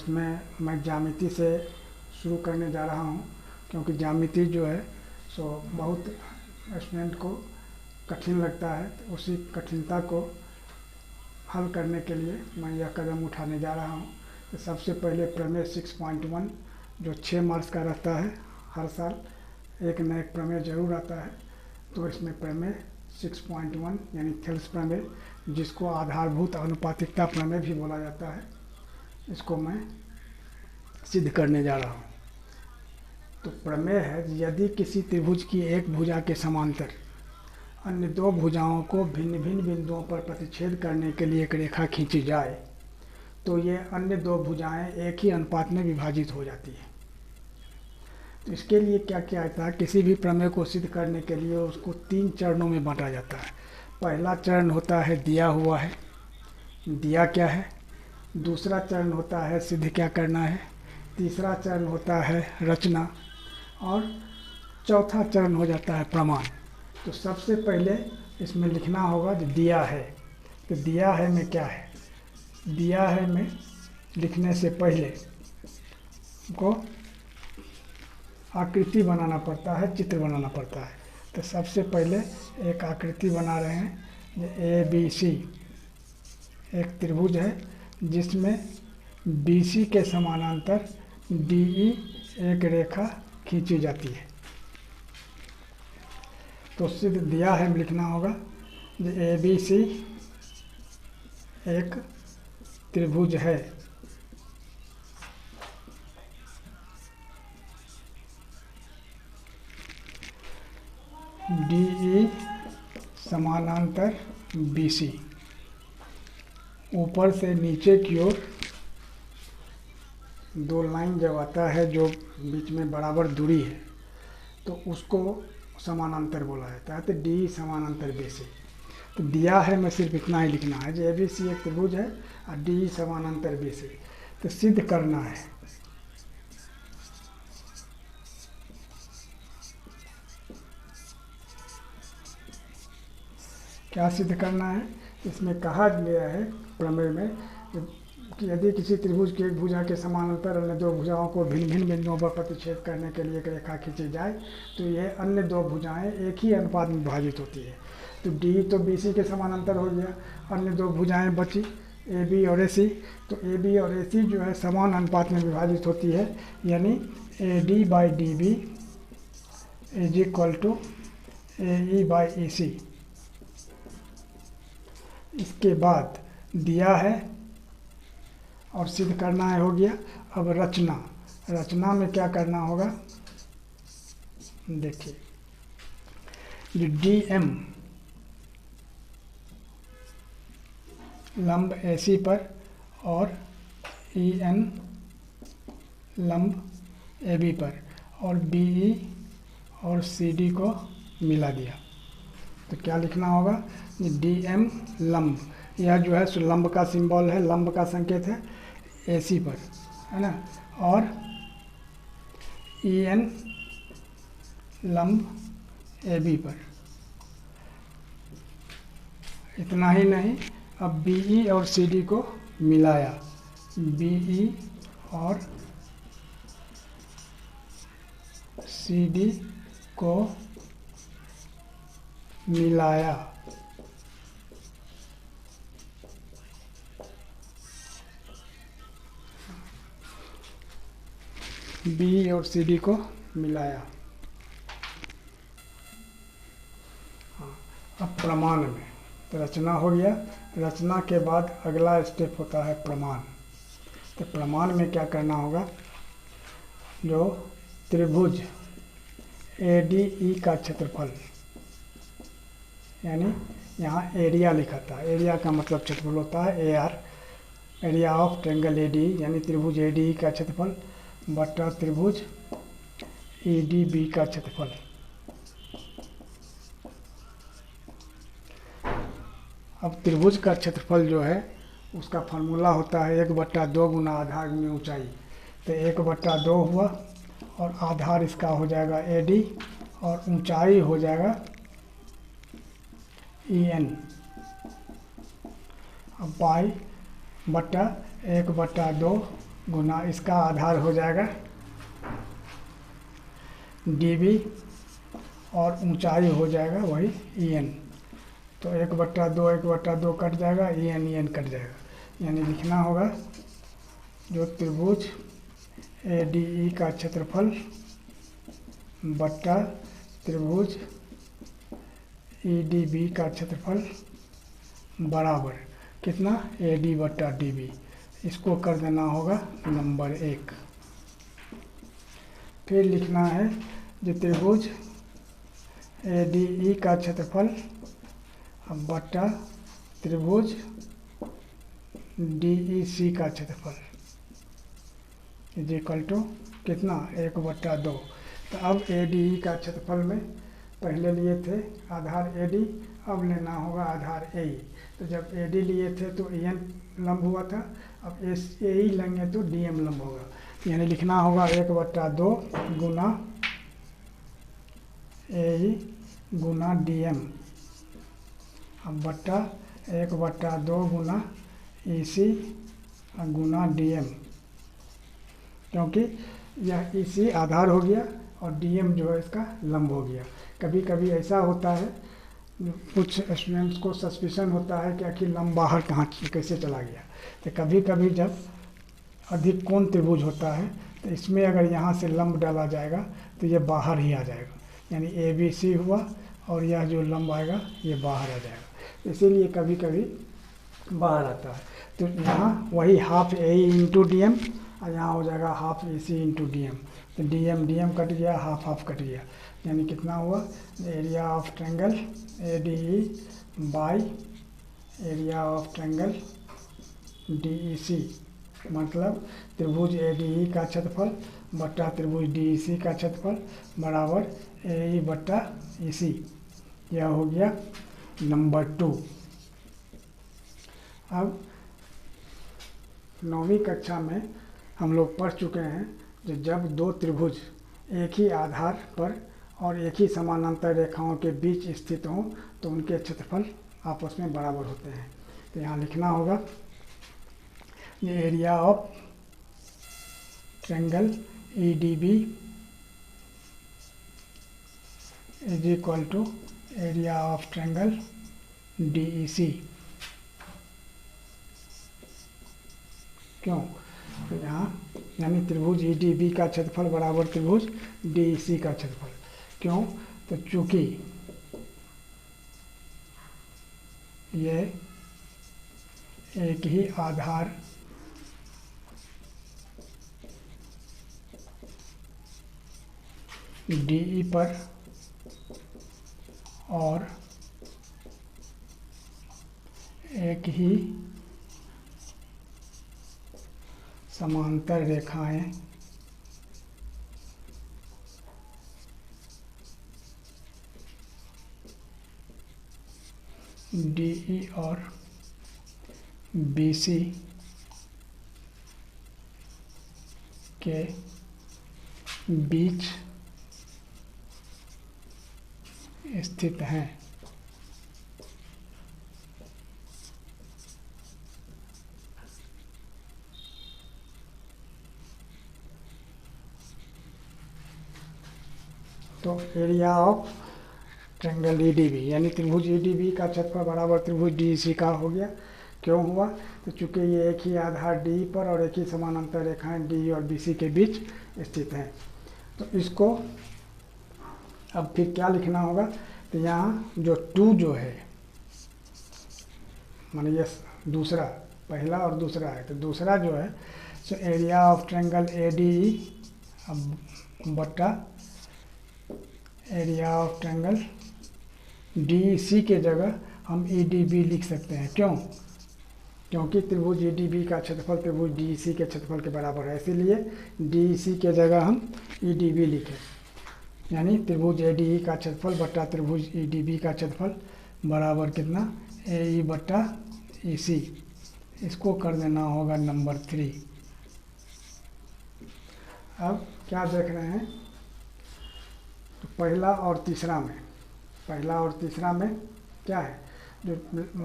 इसमें मैं ज्यामिति से शुरू करने जा रहा हूँ, क्योंकि ज्यामिति जो है सो बहुत स्टूडेंट को कठिन लगता है। तो उसी कठिनता को हल करने के लिए मैं यह कदम उठाने जा रहा हूँ। तो सबसे पहले प्रमेय 6.1 जो 6 मार्क्स का रहता है, हर साल एक न एक प्रमेय जरूर आता है। तो इसमें प्रमेय 6.1 यानी थेल्स प्रमेय, जिसको आधारभूत अनुपातिकता प्रमेय भी बोला जाता है, इसको मैं सिद्ध करने जा रहा हूँ। तो प्रमेय है, यदि किसी त्रिभुज की एक भुजा के समांतर अन्य दो भुजाओं को भिन्न भिन्न बिंदुओं पर प्रतिच्छेद करने के लिए एक रेखा खींची जाए तो ये अन्य दो भुजाएं एक ही अनुपात में विभाजित हो जाती है। तो इसके लिए क्या किया जाता है, किसी भी प्रमेय को सिद्ध करने के लिए उसको 3 चरणों में बांटा जाता है। पहला चरण होता है दिया हुआ है, दिया क्या है। दूसरा चरण होता है सिद्ध क्या करना है। तीसरा चरण होता है रचना, और चौथा चरण हो जाता है प्रमाण। तो सबसे पहले इसमें लिखना होगा जो दिया है। तो दिया है में क्या है, दिया है में लिखने से पहले को आकृति बनाना पड़ता है, चित्र बनाना पड़ता है। तो सबसे पहले एक आकृति बना रहे हैं। ए बी सी एक त्रिभुज है जिसमें बी सी के समानांतर डी ई एक रेखा खींची जाती है। तो सिद्ध दिया है में लिखना होगा जो ए बी सी एक त्रिभुज है डी ई समानांतर बी सी। ऊपर से नीचे की ओर दो लाइन जब आता है जो बीच में बराबर दूरी है तो उसको समानांतर बोला जाता है। तो डी समानांतर बी सी। तो दिया है मैं सिर्फ इतना ही लिखना है जो ए बी सी एक त्रिभुज है और डी समानांतर बी सी। तो सिद्ध करना है, क्या सिद्ध करना है। इसमें कहा गया है प्रमेय में कि यदि किसी त्रिभुज की एक भुजा के समानांतर अन्य दो भुजाओं को भिन्न भिन्न बिंदुओं पर प्रतिच्छेद करने के लिए एक रेखा खींची जाए तो यह अन्य दो भुजाएं एक ही अनुपात में विभाजित होती है। तो डी तो बी सी के समानांतर हो गया, अन्य दो भुजाएं बची ए बी और ए सी। तो ए बी और ए सी जो है समान अनुपात में विभाजित होती है, यानी A D by D B is equal to A E by E C. इसके बाद दिया है और सिद्ध करना है, हो गया। अब रचना, रचना में क्या करना होगा, देखिए जो डी एम लंब ए सी पर और ई एन लंब ए बी पर और बी ई और सी डी को मिला दिया। तो क्या लिखना होगा, डी एम लंब, यह जो है लंब का सिंबल है, लंब का संकेत है ए सी पर, है ना, और ई एन लंब ए बी पर। इतना ही नहीं, अब बी ई और सी डी को मिलाया, बी ई और सी डी को मिलाया। बी और सी डी को मिलाया। हाँ, अब प्रमाण में तो रचना हो गया। रचना के बाद अगला स्टेप होता है प्रमाण। तो प्रमाण में क्या करना होगा, जो त्रिभुज ए डी ई का क्षेत्रफल, यानी यहाँ एरिया लिखा था, एरिया का मतलब क्षेत्रफल होता है A R, area of triangle A D, यानी त्रिभुज ए डी ई का क्षेत्रफल बटा त्रिभुज ए डी बी का क्षेत्रफल। अब त्रिभुज का क्षेत्रफल जो है उसका फार्मूला होता है 1/2 गुना आधार में ऊंचाई। तो 1/2 हुआ और आधार इसका हो जाएगा ए डी और ऊंचाई हो जाएगा ई एन। अब पाई बटा 1/2 गुना इसका आधार हो जाएगा dB और ऊंचाई हो जाएगा वही En। तो 1/2 कट जाएगा, En कट जाएगा। यानी लिखना होगा जो त्रिभुज ADE का क्षेत्रफल बट्टा त्रिभुज EDB का क्षेत्रफल बराबर कितना, AD/DB। इसको कर देना होगा नंबर 1। फिर लिखना है जो त्रिभुज ADE का क्षेत्रफल बट्टा त्रिभुज DEC का क्षेत्रफल इज इक्वल टू कितना, 1/2। तो अब ADE का क्षेत्रफल में पहले लिए थे आधार AD, अब लेना होगा आधार AE। तो जब AD लिए थे तो EN लंब हुआ था, अब AE लेंगे तो DM लंब होगा। यानी लिखना होगा 1/2 गुना AE गुना DM, अब बट्टा 1/2 गुना EC गुना DM, क्योंकि यह EC आधार हो गया और DM जो है इसका लंब हो गया। कभी कभी ऐसा होता है, कुछ स्टूडेंट्स को सस्पिशन होता है कि आखिर लंब बाहर कहाँ कैसे चला गया। तो कभी कभी जब अधिक कोण त्रिभुज होता है तो इसमें अगर यहाँ से लंब डाला जाएगा तो ये बाहर ही आ जाएगा, यानी ABC हुआ और यह जो लंब आएगा ये बाहर आ जाएगा। इसीलिए कभी कभी बाहर आता है। तो यहाँ वही हाफ AE इंटू DM और यहाँ हो जाएगा हाफ AC इंटू DM। तो DM कट गया, हाफ कट गया, यानी कितना हुआ, area of triangle ADE by area of triangle DEC, मतलब त्रिभुज ADE का क्षेत्रफल बट्टा त्रिभुज DEC का क्षेत्रफल बराबर AE/EC। यह हो गया नंबर 2। अब 9वीं कक्षा में हम लोग पढ़ चुके हैं कि जब दो त्रिभुज एक ही आधार पर और एक ही समानांतर रेखाओं के बीच स्थित हों तो उनके क्षेत्रफल आपस में बराबर होते हैं। तो यहाँ लिखना होगा ये area of triangle EDB is equal to area of triangle DEC। क्यों, तो यहाँ यानी त्रिभुज EDB का क्षेत्रफल बराबर त्रिभुज DEC का क्षेत्रफल। क्यों, तो चूंकि ये एक ही आधार DE पर और एक ही समांतर रेखाएं DE और BC के बीच स्थित हैं। तो एरिया ऑफ ट्रायंगल EDB यानी त्रिभुज EDB का क्षेत्रफल बराबर त्रिभुज DEC का हो गया। क्यों हुआ, तो चूंकि ये एक ही आधार DE पर और एक ही समानांतर रेखाएं DE और BC के बीच स्थित हैं। तो इसको अब फिर क्या लिखना होगा, तो यहाँ जो 2 जो है माने ये दूसरा, पहला और दूसरा है, तो दूसरा जो है so area of triangle ADE बट्टा एरिया ऑफ ट्रायंगल DEC के जगह हम EDB लिख सकते हैं। क्यों, क्योंकि त्रिभुज EDB का क्षेत्रफल त्रिभुज DEC के क्षेत्रफल के बराबर है, इसीलिए DEC के जगह हम EDB लिखें। यानी त्रिभुज ADE का क्षेत्रफल बट्टा त्रिभुज EDB का क्षेत्रफल बराबर कितना, AE/EC। इसको कर देना होगा नंबर 3। अब क्या देख रहे हैं, तो पहला और तीसरा में क्या है, जो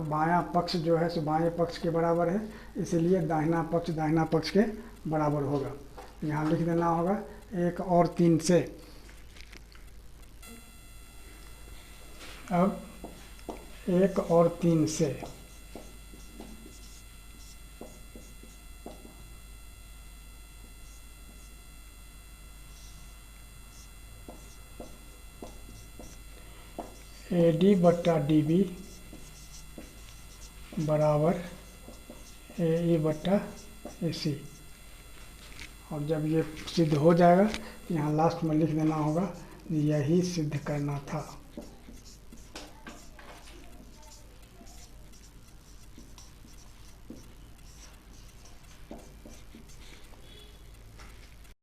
बायां पक्ष जो है सो बाएं पक्ष के बराबर है, इसलिए दाहिना पक्ष के बराबर होगा। यहाँ लिख देना होगा 1 और 3 से। अब 1 और 3 से AD बट्टा DB बराबर AE बट्टा AC। और जब ये सिद्ध हो जाएगा, यहाँ लास्ट में लिख देना होगा यही सिद्ध करना था।